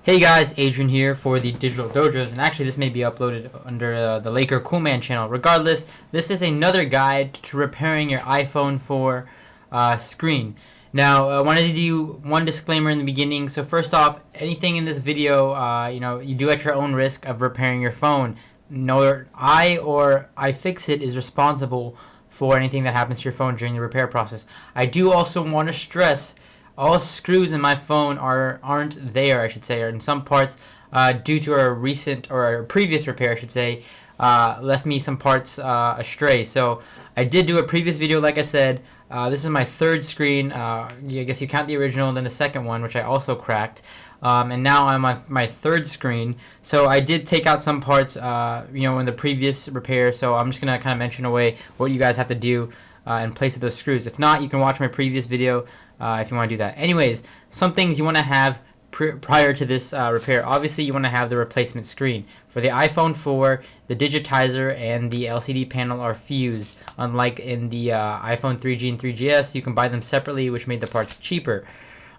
Hey guys, Adrian here for the Digital Dojos, and actually this may be uploaded under the Laker Coolman channel. Regardless, this is another guide to repairing your iPhone 4 screen. Now, I wanted to do one disclaimer in the beginning. So first off, anything in this video, you do at your own risk of repairing your phone. No, I or iFixit is responsible for anything that happens to your phone during the repair process. I do also want to stress all screws in my phone aren't there, I should say, or in some parts, due to a recent or a previous repair, I should say, left me some parts astray. So I did do a previous video, like I said. This is my third screen. I guess you count the original and then the second one, which I also cracked. And now I'm on my third screen. So I did take out some parts, in the previous repair. So I'm just gonna kind of mention away what you guys have to do in place of those screws. If not, you can watch my previous video if you want to do that. Anyways, some things you want to have prior to this repair. Obviously, you want to have the replacement screen. For the iPhone 4, the digitizer and the LCD panel are fused. Unlike in the iPhone 3G and 3GS, you can buy them separately, which made the parts cheaper.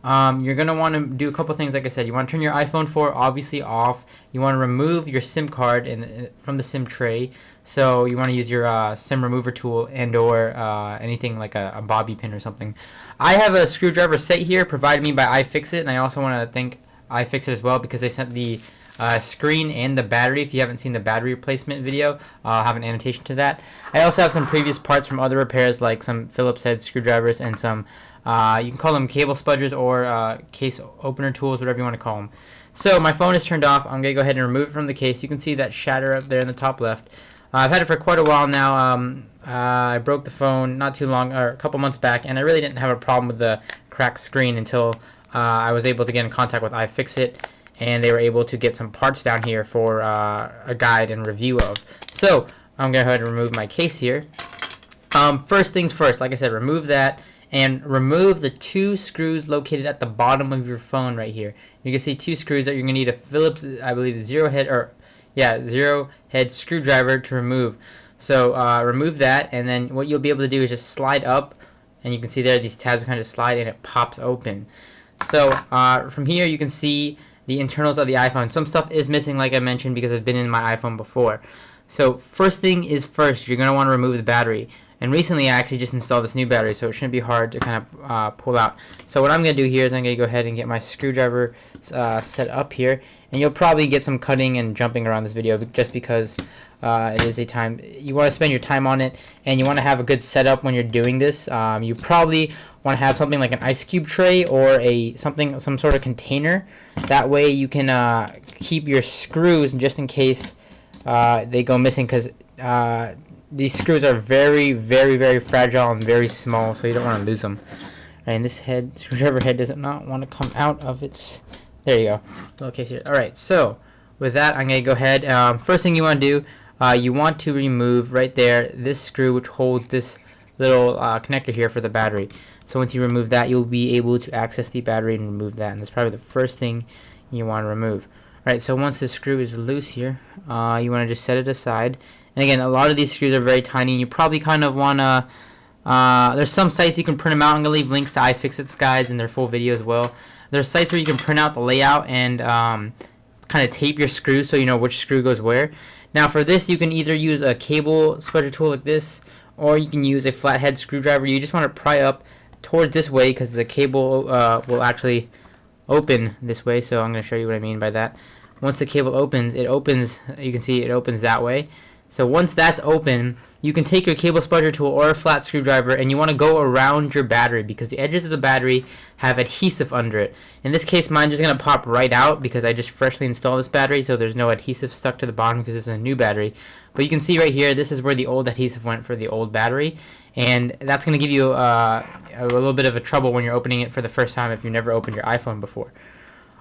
You're going to want to do a couple things, like I said. You want to turn your iPhone 4 obviously off. You want to remove your SIM card from the SIM tray. So you want to use your SIM remover tool and or anything like a bobby pin or something. I have a screwdriver set here provided me by iFixit, and I also want to thank iFixit as well because they sent the screen and the battery. If you haven't seen the battery replacement video, I'll have an annotation to that. I also have some previous parts from other repairs, like some Phillips head screwdrivers and some you can call them cable spudgers or case opener tools, whatever you want to call them. So my phone is turned off. I'm going to go ahead and remove it from the case. You can see that shatter up there in the top left. I've had it for quite a while now. I broke the phone not too long, or a couple months back, and I really didn't have a problem with the cracked screen until I was able to get in contact with iFixit, and they were able to get some parts down here for a guide and review of. So I'm going to go ahead and remove my case here. First things first, like I said, remove that. And remove the two screws located at the bottom of your phone right here. You can see two screws that you're going to need a Phillips, I believe, zero head screwdriver to remove. So remove that, and then what you'll be able to do is just slide up, and you can see there these tabs kind of slide and it pops open. So from here you can see the internals of the iPhone. Some stuff is missing, like I mentioned, because I've been in my iPhone before. So first thing is first, you're going to want to remove the battery. And recently I actually just installed this new battery, so it shouldn't be hard to kind of pull out. So what I'm going to do here is I'm going to go ahead and get my screwdriver set up here. And you'll probably get some cutting and jumping around this video just because it is a time. You want to spend your time on it, and you want to have a good setup when you're doing this. You probably want to have something like an ice cube tray or some sort of container. That way you can keep your screws just in case they go missing, because these screws are very, very, very fragile and very small, so you don't want to lose them. And this screwdriver head does not want to come out of its. There you go. Little case here. All right. So with that, I'm going to go ahead. First thing you want to do, you want to remove right there this screw which holds this little connector here for the battery. So once you remove that, you'll be able to access the battery and remove that. And that's probably the first thing you want to remove. All right. So once the screw is loose here, you want to just set it aside. And again, a lot of these screws are very tiny, and you probably kind of want to, there's some sites you can print them out. I'm going to leave links to iFixit's guides and their full video as well. There's sites where you can print out the layout and kind of tape your screws so you know which screw goes where. Now for this, you can either use a cable spudger tool like this, or you can use a flathead screwdriver. You just want to pry up towards this way because the cable will actually open this way. So I'm going to show you what I mean by that. Once the cable opens, you can see it opens that way. So once that's open, you can take your cable spudger tool or a flat screwdriver, and you want to go around your battery because the edges of the battery have adhesive under it. In this case, mine's just going to pop right out because I just freshly installed this battery, so there's no adhesive stuck to the bottom because this is a new battery. But you can see right here, this is where the old adhesive went for the old battery, and that's going to give you a little bit of a trouble when you're opening it for the first time if you've never opened your iPhone before.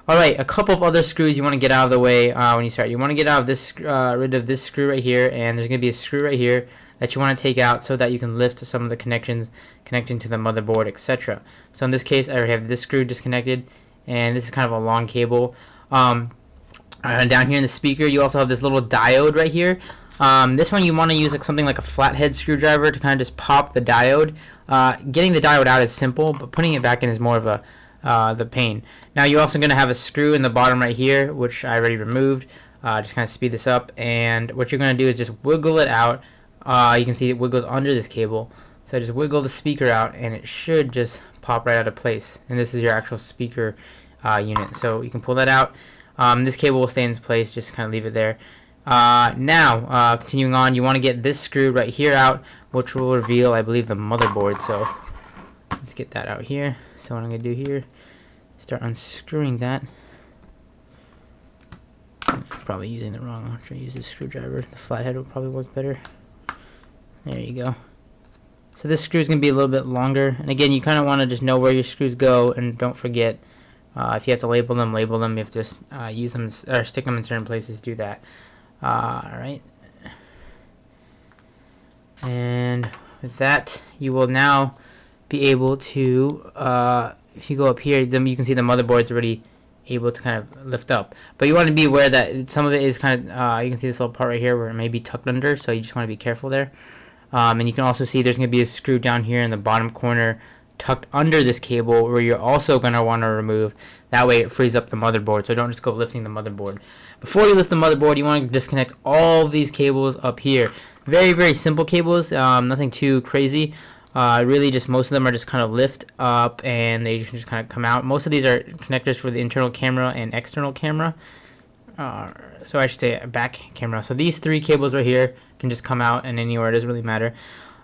Alright, a couple of other screws you want to get out of the way when you start. You want to get out of this, rid of this screw right here, and there's going to be a screw right here that you want to take out so that you can lift some of the connections connecting to the motherboard, etc. So in this case, I already have this screw disconnected, and this is kind of a long cable. Down here in the speaker, you also have this little diode right here. This one you want to use something like a flathead screwdriver to kind of just pop the diode. Getting the diode out is simple, but putting it back in is more of a the pane. Now you're also going to have a screw in the bottom right here, which I already removed. Just kind of speed this up, and what you're going to do is just wiggle it out. You can see it wiggles under this cable, so just wiggle the speaker out and it should just pop right out of place. And this is your actual speaker unit, so you can pull that out. This cable will stay in its place, just kind of leave it there. Now continuing on, you want to get this screw right here out, which will reveal, I believe, the motherboard. So let's get that out here. So what I'm going to do here, start unscrewing that. I'm probably using the wrong one. I'm trying to use this screwdriver. The flathead will probably work better. There you go. So this screw is going to be a little bit longer. And again, you kind of want to just know where your screws go, and don't forget, if you have to label them, label them. If you have to use them or stick them in certain places, do that. Alright. And with that, you will now be able to, if you go up here, then you can see the motherboard's already able to kind of lift up. But you want to be aware that some of it is kind of, you can see this little part right here where it may be tucked under, so you just want to be careful there. And you can also see there's going to be a screw down here in the bottom corner tucked under this cable where you're also going to want to remove. That way it frees up the motherboard, so don't just go lifting the motherboard. Before you lift the motherboard, you want to disconnect all these cables up here. Very, very simple cables, nothing too crazy. Really just most of them are just kind of lift up and they just kind of come out. Most of these are connectors for the internal camera and external camera. So I should say a back camera. So these three cables right here can just come out and anywhere, it doesn't really matter.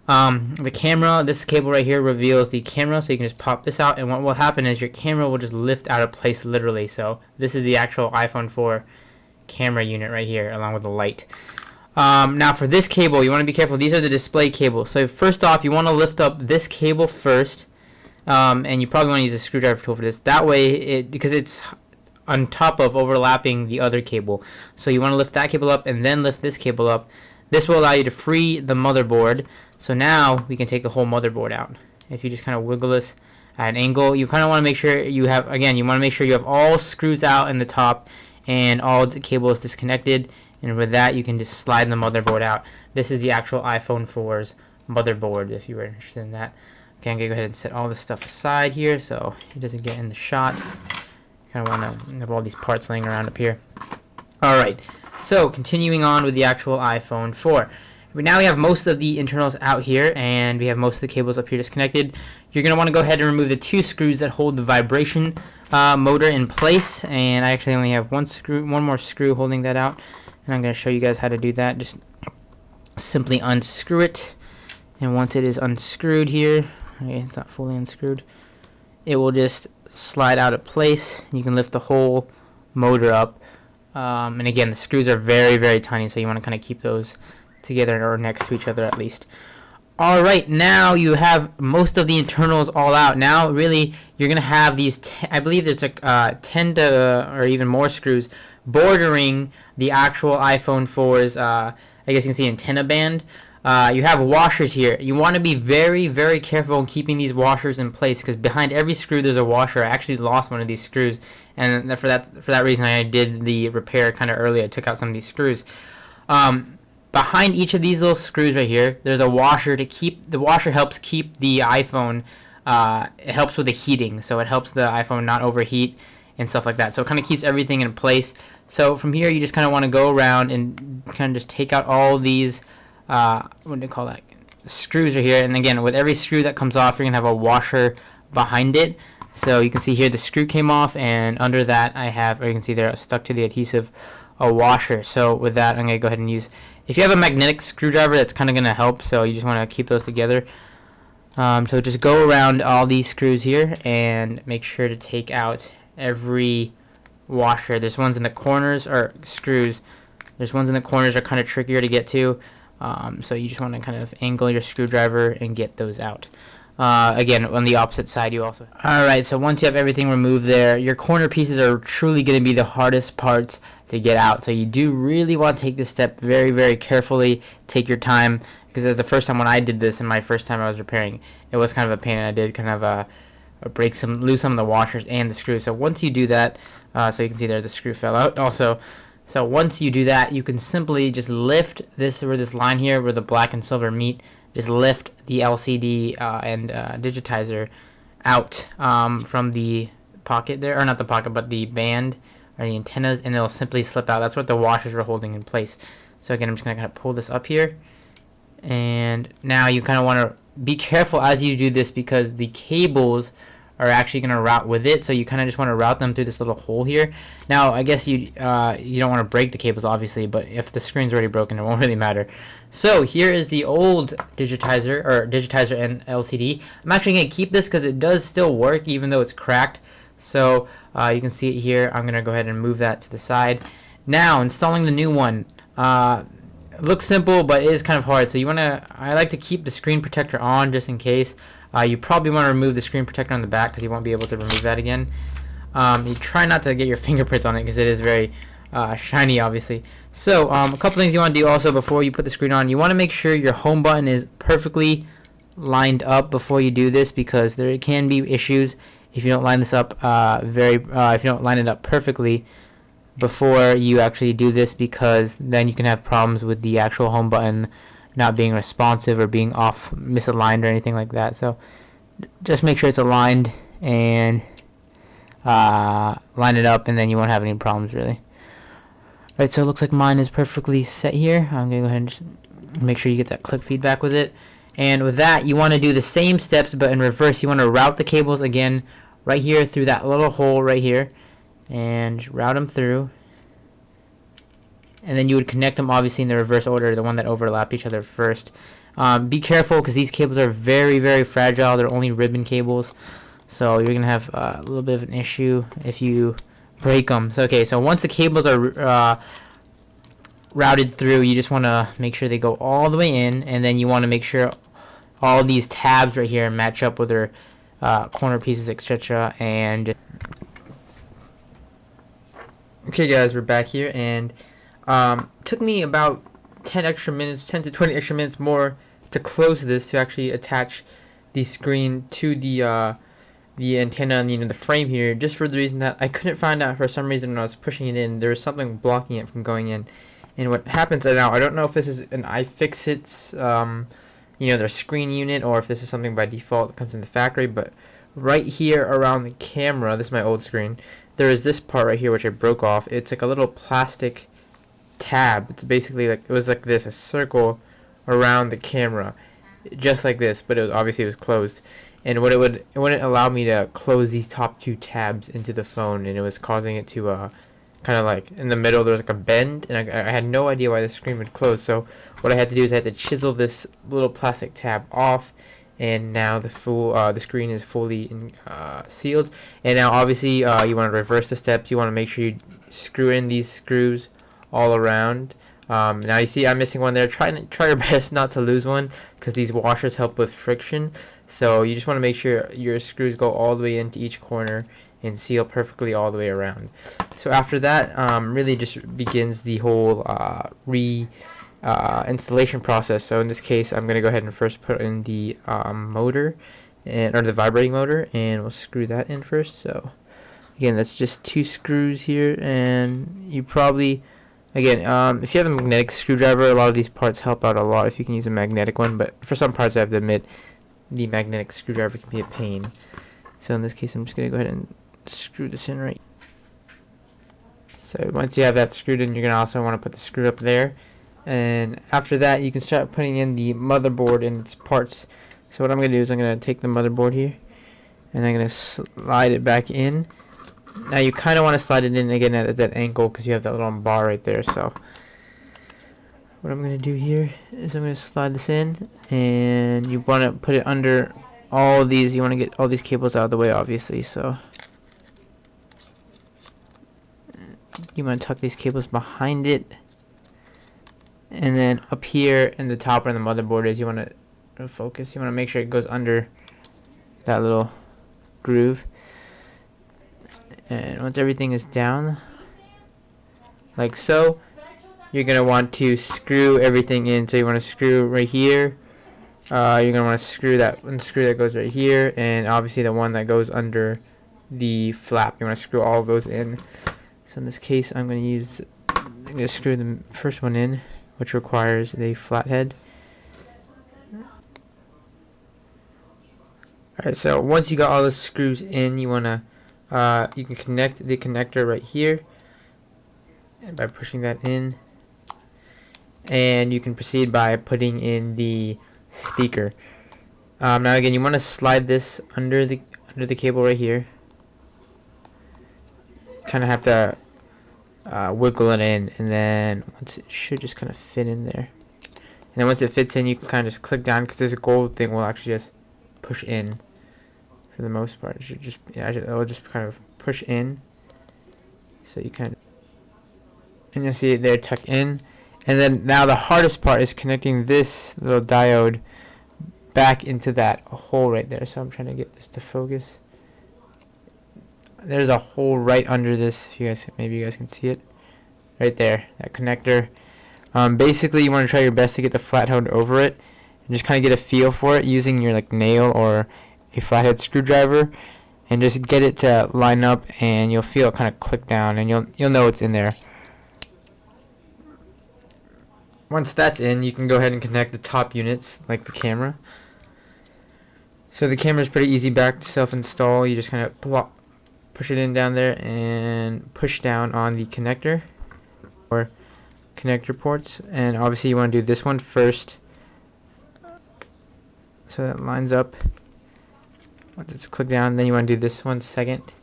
The camera, this cable right here reveals the camera, so you can just pop this out, and what will happen is your camera will just lift out of place literally. So this is the actual iPhone 4 camera unit right here along with the light. Now for this cable, you want to be careful. These are the display cables. So first off, you want to lift up this cable first, and you probably want to use a screwdriver tool for this. That way, because it's on top of overlapping the other cable. So you want to lift that cable up and then lift this cable up. This will allow you to free the motherboard. So now we can take the whole motherboard out. If you just kind of wiggle this at an angle, you kind of want to make sure you have, again, you want to make sure you have all screws out in the top and all the cables disconnected. And with that, you can just slide the motherboard out. This is the actual iPhone 4's motherboard, if you were interested in that. Okay, I'm going to go ahead and set all this stuff aside here so it doesn't get in the shot. Kind of want to have all these parts laying around up here. Alright, so continuing on with the actual iPhone 4. Now we have most of the internals out here, and we have most of the cables up here disconnected. You're going to want to go ahead and remove the two screws that hold the vibration motor in place. And I actually only have one more screw holding that out. And I'm going to show you guys how to do that. Just simply unscrew it. And once it is unscrewed here, okay, it's not fully unscrewed, it will just slide out of place. You can lift the whole motor up. And again, the screws are very, very tiny, so you want to kind of keep those together or next to each other at least. Alright, now you have most of the internals all out. Now really you're going to have these, I believe there's like 10 to or even more screws bordering the actual iPhone 4's, I guess you can see antenna band. You have washers here. You want to be very, very careful in keeping these washers in place, because behind every screw there's a washer. I actually lost one of these screws, and for that reason I did the repair kind of early. I took out some of these screws. Behind each of these little screws right here, there's a washer to keep. The washer helps keep the iPhone. It helps with the heating, so it helps the iPhone not overheat and stuff like that. So it kind of keeps everything in place. So from here, you just kind of want to go around and kind of just take out all these. What do you call that? Screws are here, and again, with every screw that comes off, you're gonna have a washer behind it. So you can see here the screw came off, and under that I have, or you can see there stuck to the adhesive, a washer. So with that, I'm gonna go ahead and use. If you have a magnetic screwdriver, that's kind of gonna help. So you just want to keep those together. So just go around all these screws here and make sure to take out every washer. There's ones in the corners, or screws. There's ones in the corners are kind of trickier to get to. So you just want to kind of angle your screwdriver and get those out. Again, on the opposite side you also. Alright, so once you have everything removed there, your corner pieces are truly going to be the hardest parts to get out. So you do really want to take this step very, very carefully. Take your time, because as the first time when I did this, and my first time I was repairing, it was kind of a pain, and I did kind of lose some of the washers and the screws. So once you do that, so you can see there the screw fell out also. So once you do that, you can simply just lift this, where this line here where the black and silver meet, just lift the LCD and digitizer out from the pocket there, or not the pocket, but the band or the antennas, and it'll simply slip out. That's what the washers are holding in place. So again, I'm just gonna kind of pull this up here, and now you kind of want to be careful as you do this because the cables are actually going to route with it, so you kind of just want to route them through this little hole here. Now I guess you don't want to break the cables obviously, but if the screen's already broken it won't really matter. So here is the old digitizer and LCD. I'm actually going to keep this because it does still work even though it's cracked. So you can see it here. I'm going to go ahead and move that to the side. Now installing the new one. It looks simple, but it is kind of hard. So I like to keep the screen protector on just in case. You probably want to remove the screen protector on the back because you won't be able to remove that again. You try not to get your fingerprints on it because it is very shiny, obviously. So a couple things you want to do also before you put the screen on. You want to make sure your home button is perfectly lined up before you do this because there can be issues if you don't line this up if you don't line it up perfectly before you actually do this, because then you can have problems with the actual home button not being responsive or being off, misaligned or anything like that. So just make sure it's aligned and line it up, and then you won't have any problems really. Alright, so it looks like mine is perfectly set here. I'm gonna go ahead and just make sure you get that click feedback with it. And with that, you want to do the same steps but in reverse. You want to route the cables again right here through that little hole right here, and just route them through. And then you would connect them obviously in the reverse order, the one that overlap each other first. Be careful because these cables are very, very fragile. They're only ribbon cables, so you're gonna have a little bit of an issue if you break them. So okay, so once the cables are routed through, you just want to make sure they go all the way in, and then you want to make sure all these tabs right here match up with their corner pieces, etc. And okay guys, we're back here, and took me about 10 to 20 extra minutes more to close this, to actually attach the screen to the antenna and the frame here, just for the reason that I couldn't find out for some reason when I was pushing it in. There was something blocking it from going in. And what happens now, I don't know if this is an iFixit's their screen unit, or if this is something by default that comes in the factory, but right here around the camera, this is my old screen, there is this part right here which I broke off. It's like a little plastic tab. It's basically like, it was like this, a circle around the camera, just like this, but it was closed. And it wouldn't allow me to close these top two tabs into the phone, and it was causing it to kind of like in the middle there was like a bend, and I had no idea why the screen would close. So what I had to do is I had to chisel this little plastic tab off, and now the screen is fully sealed. And now obviously you want to reverse the steps. You want to make sure you screw in these screws all around. Now you see I'm missing one there. Try your best not to lose one, because these washers help with friction. So you just want to make sure your screws go all the way into each corner and seal perfectly all the way around. So after that, really just begins the whole installation process. So in this case, I'm going to go ahead and first put in the motor, or the vibrating motor, and we'll screw that in first. So again, that's just 2 screws here, and you probably, again, if you have a magnetic screwdriver, a lot of these parts help out a lot if you can use a magnetic one, but for some parts I have to admit the magnetic screwdriver can be a pain. So in this case, I'm just going to go ahead and screw this in right. So once you have that screwed in, you're going to also want to put the screw up there. And after that, you can start putting in the motherboard and its parts. So what I'm going to do is I'm going to take the motherboard here, and I'm going to slide it back in. Now you kind of want to slide it in again at that angle, because you have that little bar right there. So what I'm going to do here is I'm going to slide this in, and you want to put it under all these. You want to get all these cables out of the way, obviously. So you want to tuck these cables behind it, and then up here in the top where the motherboard is, you want to focus. You want to make sure it goes under that little groove. And once everything is down, like so, you're going to want to screw everything in. So you want to screw right here. You're going to want to screw that one screw that goes right here, and obviously the one that goes under the flap. You want to screw all of those in. So in this case, I'm going to screw the first one in, which requires a flathead. Alright, so once you got all the screws in, you want to you can connect the connector right here, and by pushing that in, and you can proceed by putting in the speaker. Now again, you want to slide this under the cable right here. Kind of have to wiggle it in, and then once it should just kind of fit in there. And then once it fits in, you can kind of just click down, because this gold thing will actually just push in for the most part. It should just, yeah, it'll just kind of push in. So you kind of, and you'll see it there tuck in. And then now the hardest part is connecting this little diode back into that hole right there. So I'm trying to get this to focus. There's a hole right under this. If you guys, maybe you guys can see it right there, that connector. Basically, you want to try your best to get the flathead over it, and just kind of get a feel for it using your like nail or a flathead screwdriver, and just get it to line up, and you'll feel it kind of click down, and you'll know it's in there. Once that's in, you can go ahead and connect the top units, like the camera. So the camera is pretty easy back to self-install. You just kind of push it in down there and push down on the connector or connector ports, and obviously you want to do this one first so that lines up. Once it's clicked down, then you want to do this one second.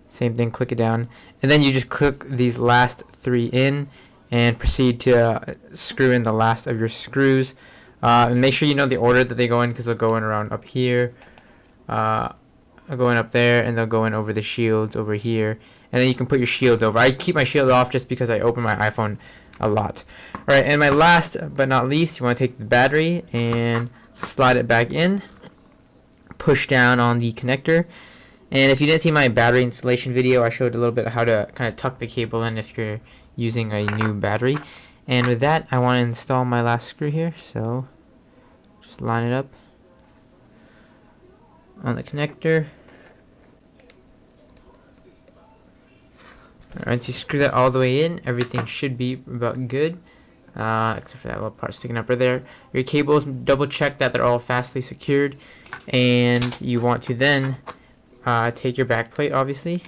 Same thing, click it down, and then you just click these last three in and proceed to screw in the last of your screws. And make sure you know the order that they go in, because they'll go in around up here, going up there, and they'll go in over the shields over here, and then you can put your shield over. I keep my shield off just because I open my iPhone a lot. Alright, and my last but not least, you want to take the battery and slide it back in, push down on the connector. And if you didn't see my battery installation video, I showed a little bit of how to kind of tuck the cable in if you're using a new battery. And with that, I want to install my last screw here, so just line it up on the connector. Once you screw that all the way in, everything should be about good, except for that little part sticking up right there. Your cables, double check that they're all fastly secured, and you want to then take your back plate, obviously,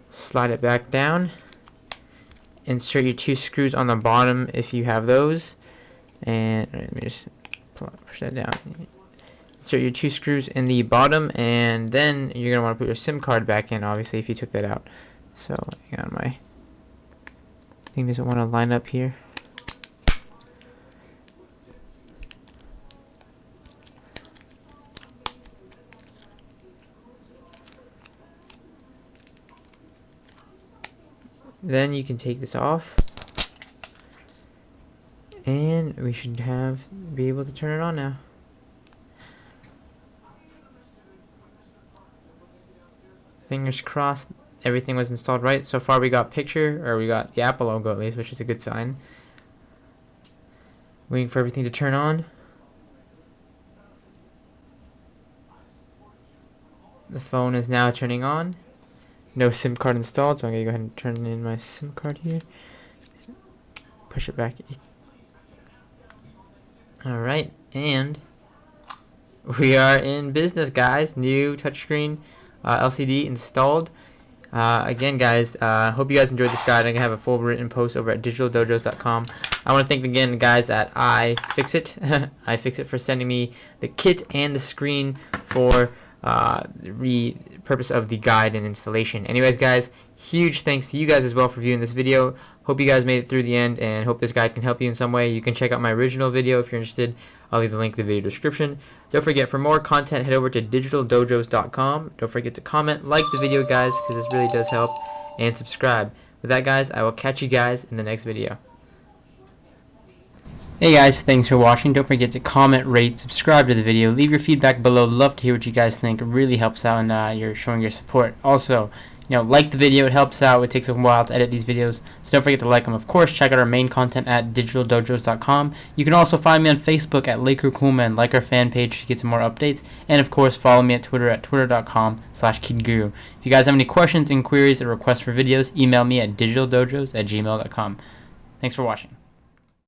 slide it back down, insert your two screws on the bottom if you have those, and let me just push that down. Insert your two screws in the bottom, and then you're going to want to put your SIM card back in, obviously, if you took that out. So, hang on, my thing doesn't want to line up here. Then you can take this off, and we should be able to turn it on now. Fingers crossed everything was installed right. So far we got we got the Apple logo at least, which is a good sign. Waiting for everything to turn on. The phone is now turning on. No SIM card installed, so I'm going to go ahead and turn in my SIM card here. Push it back. Alright, and we are in business, guys. New touchscreen LCD installed. Again, guys, hope you guys enjoyed this guide. I'm going to have a full written post over at digitaldojos.com. I want to thank again the guys at iFixit. iFixit for sending me the kit and the screen for the purpose of the guide and installation. Anyways, guys, huge thanks to you guys as well for viewing this video. Hope you guys made it through the end, and hope this guide can help you in some way. You can check out my original video if you're interested. I'll leave the link in the video description. Don't forget, for more content, head over to digitaldojos.com. Don't forget to comment, like the video, guys, because this really does help, and subscribe. With that, guys, I will catch you guys in the next video. Hey guys, thanks for watching. Don't forget to comment, rate, subscribe to the video. Leave your feedback below. Love to hear what you guys think. It really helps out, and you're showing your support. Also, like the video. It helps out. It takes a while to edit these videos, so don't forget to like them. Of course, check out our main content at digitaldojos.com. You can also find me on Facebook at Laker Coolman. Like our fan page to get some more updates, and of course, follow me at Twitter at twitter.com/kidguru. If you guys have any questions, inquiries, or requests for videos, email me at digitaldojos@gmail.com. Thanks for watching.